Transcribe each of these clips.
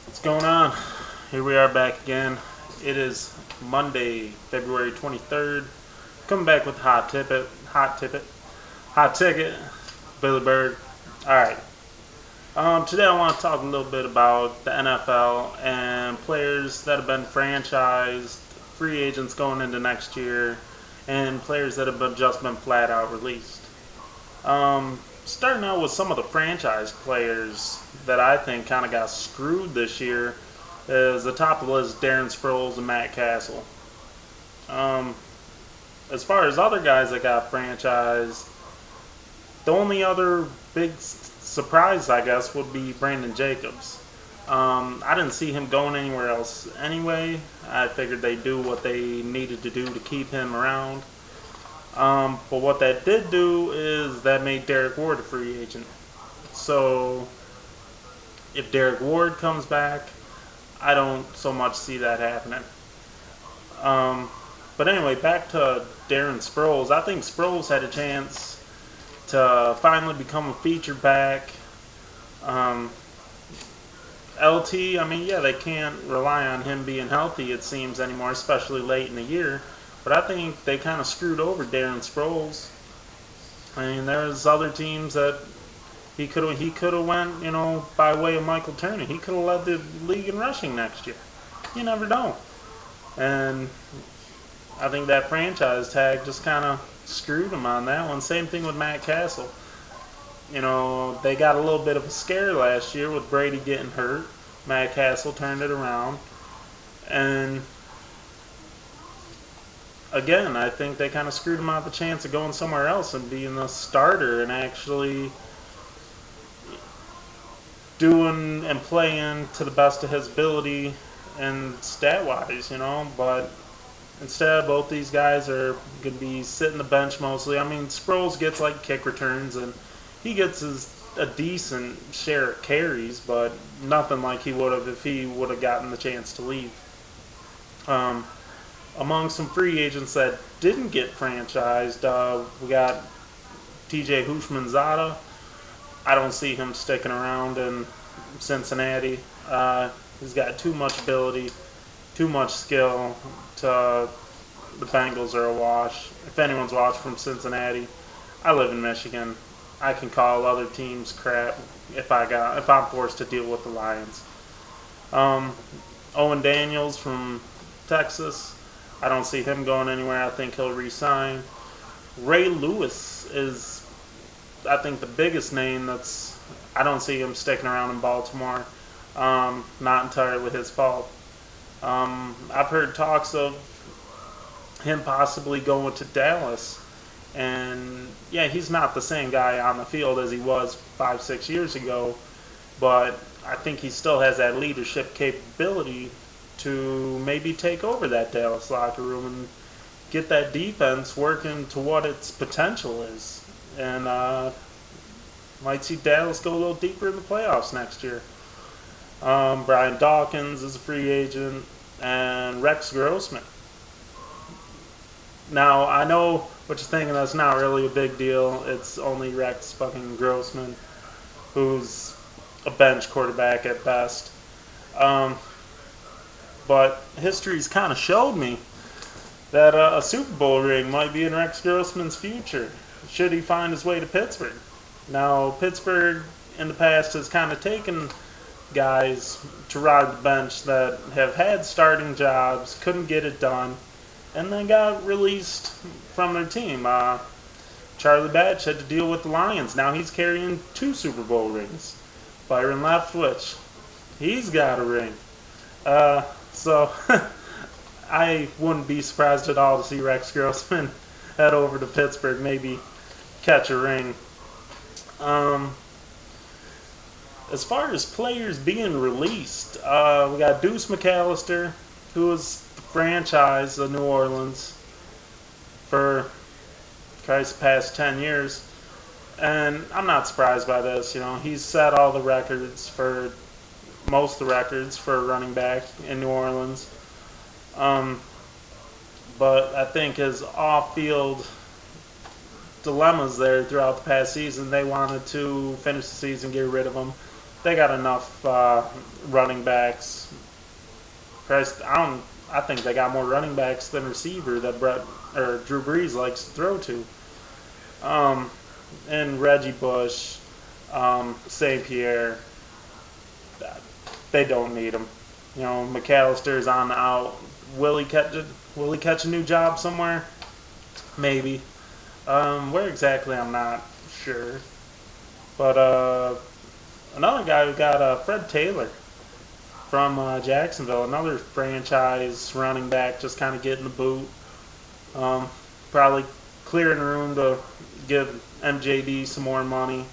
What's going on? Here we are back again. It is Monday, February 23rd. Coming back with hot ticket, Billy Bird. All right. Today I want to talk a little bit about the NFL and players that have been franchised, free agents going into next year, and players that have just been flat out released. Starting out with some of the franchise players that I think kind of got screwed this year is the top of the list Darren Sproles and Matt Castle. Um, as far as other guys that got franchised, the only other big surprise, I guess, would be Brandon Jacobs. I didn't see him going anywhere else anyway. I figured they'd do what they needed to do to keep him around. But what that did do is that made Derek Ward a free agent. So if Derek Ward comes back, I don't so much see that happening. But anyway, back to Darren Sproles. I think Sproles had a chance to finally become a featured back. LT, I mean, yeah, they can't rely on him being healthy, it seems, anymore, especially late in the year. But I think they kind of screwed over Darren Sproles. I mean, there's other teams that he could have went, by way of Michael Turner. He could have led the league in rushing next year. You never know. And I think that franchise tag just kind of screwed him on that one. Same thing with Matt Castle. They got a little bit of a scare last year with Brady getting hurt. Matt Castle turned it around. And again, I think they kind of screwed him out of the chance of going somewhere else and being a starter and actually doing and playing to the best of his ability and stat-wise, But instead, both these guys are going to be sitting the bench mostly. I mean, Sproles gets like kick returns and he gets a decent share of carries, but nothing like he would have if he would have gotten the chance to leave. Among some free agents that didn't get franchised, we got TJ Houshmandzadeh. I don't see him sticking around in Cincinnati. He's got too much ability, too much skill. The Bengals are a wash. If anyone's watched from Cincinnati, I live in Michigan. I can call other teams crap if I'm forced to deal with the Lions. Owen Daniels from Texas. I don't see him going anywhere. I think he'll re-sign. Ray Lewis is, I think, the biggest name I don't see him sticking around in Baltimore. Not entirely his fault. I've heard talks of him possibly going to Dallas. And, yeah, he's not the same guy on the field as he was 5-6 years ago. But I think he still has that leadership capability to maybe take over that Dallas locker room and get that defense working to what its potential is. And might see Dallas go a little deeper in the playoffs next year. Brian Dawkins is a free agent, and Rex Grossman. Now, I know what you're thinking, that's not really a big deal. It's only Rex fucking Grossman, who's a bench quarterback at best. But history's kind of showed me that a Super Bowl ring might be in Rex Grossman's future, should he find his way to Pittsburgh. Now, Pittsburgh in the past has kind of taken guys to ride the bench that have had starting jobs, couldn't get it done, and then got released from their team. Charlie Batch had to deal with the Lions. Now he's carrying 2 Super Bowl rings. Byron Leftwich, he's got a ring. So I wouldn't be surprised at all to see Rex Grossman head over to Pittsburgh, maybe catch a ring. As far as players being released, we got Deuce McAllister, who was the franchise of New Orleans for the past 10 years. And I'm not surprised by this. He's set all the records for most of the records for a running back in New Orleans. But I think his off-field dilemmas there throughout the past season, they wanted to finish the season, get rid of him. they got enough running backs. Christ, I think they got more running backs than receiver that Drew Brees likes to throw to. And Reggie Bush, St. Pierre, they don't need him. McAllister's on the out. Will he catch a new job somewhere? Maybe. Where exactly, I'm not sure. But another guy who got Fred Taylor from Jacksonville, another franchise running back, just kind of getting the boot. Probably clearing room to give MJD some more money.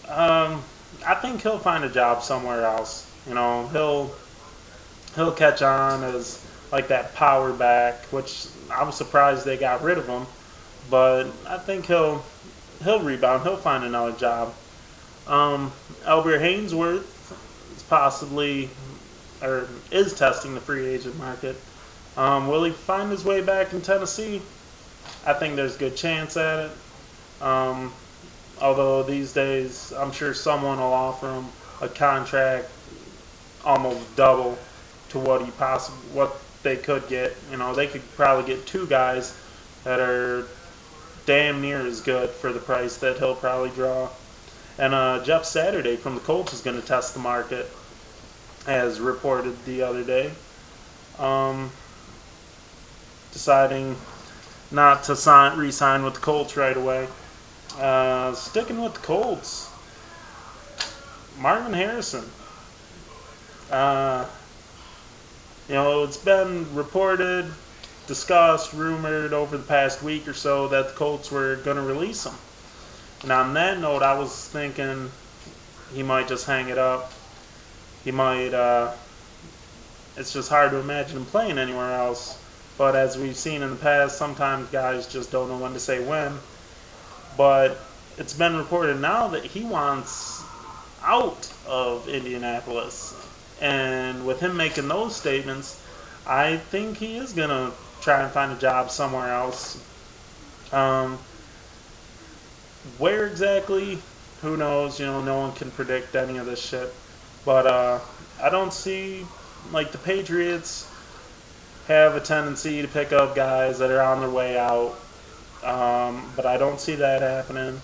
I think he'll find a job somewhere else. He'll catch on as like that power back, which I was surprised they got rid of him. But I think he'll rebound. He'll find another job. Albert Haynesworth is possibly or is testing the free agent market. Will he find his way back in Tennessee? I think there's a good chance at it. Although these days, I'm sure someone will offer him a contract almost double to what they could get. They could probably get two guys that are damn near as good for the price that he'll probably draw. And Jeff Saturday from the Colts is going to test the market, as reported the other day. Deciding not to re-sign with the Colts right away. Sticking with the Colts, Marvin Harrison. It's been reported, discussed, rumored over the past week or so that the Colts were going to release him. And on that note, I was thinking he might just hang it up. He might, it's just hard to imagine him playing anywhere else. But as we've seen in the past, sometimes guys just don't know when to say when. But it's been reported now that he wants out of Indianapolis. And with him making those statements, I think he is going to try and find a job somewhere else. Where exactly? Who knows? No one can predict any of this shit. But I don't see, the Patriots have a tendency to pick up guys that are on their way out. But I don't see that happening.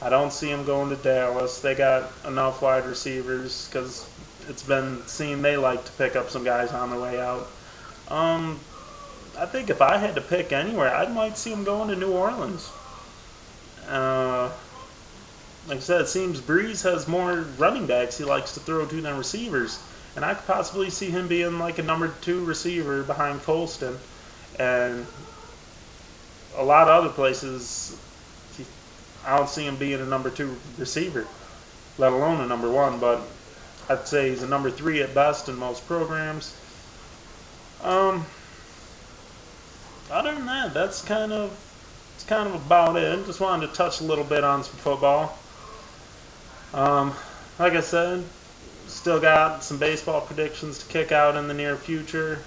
I don't see them going to Dallas. They got enough wide receivers because it's been seen they like to pick up some guys on their way out. I think if I had to pick anywhere, I might see them going to New Orleans. Like I said, it seems Brees has more running backs he likes to throw to than receivers. And I could possibly see him being like a number 2 receiver behind Colston. And a lot of other places, I don't see him being a number 2 receiver, let alone a number 1. But I'd say he's a number 3 at best in most programs. Other than that, it's kind of about it. Just wanted to touch a little bit on some football. Like I said, still got some baseball predictions to kick out in the near future.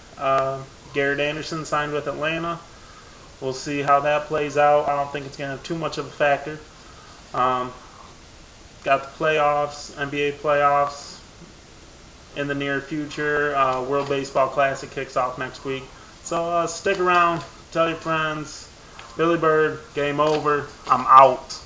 Garrett Anderson signed with Atlanta. We'll see how that plays out. I don't think it's going to have too much of a factor. Got the playoffs, NBA playoffs in the near future. World Baseball Classic kicks off next week. So stick around. Tell your friends. Billy Bird, game over. I'm out.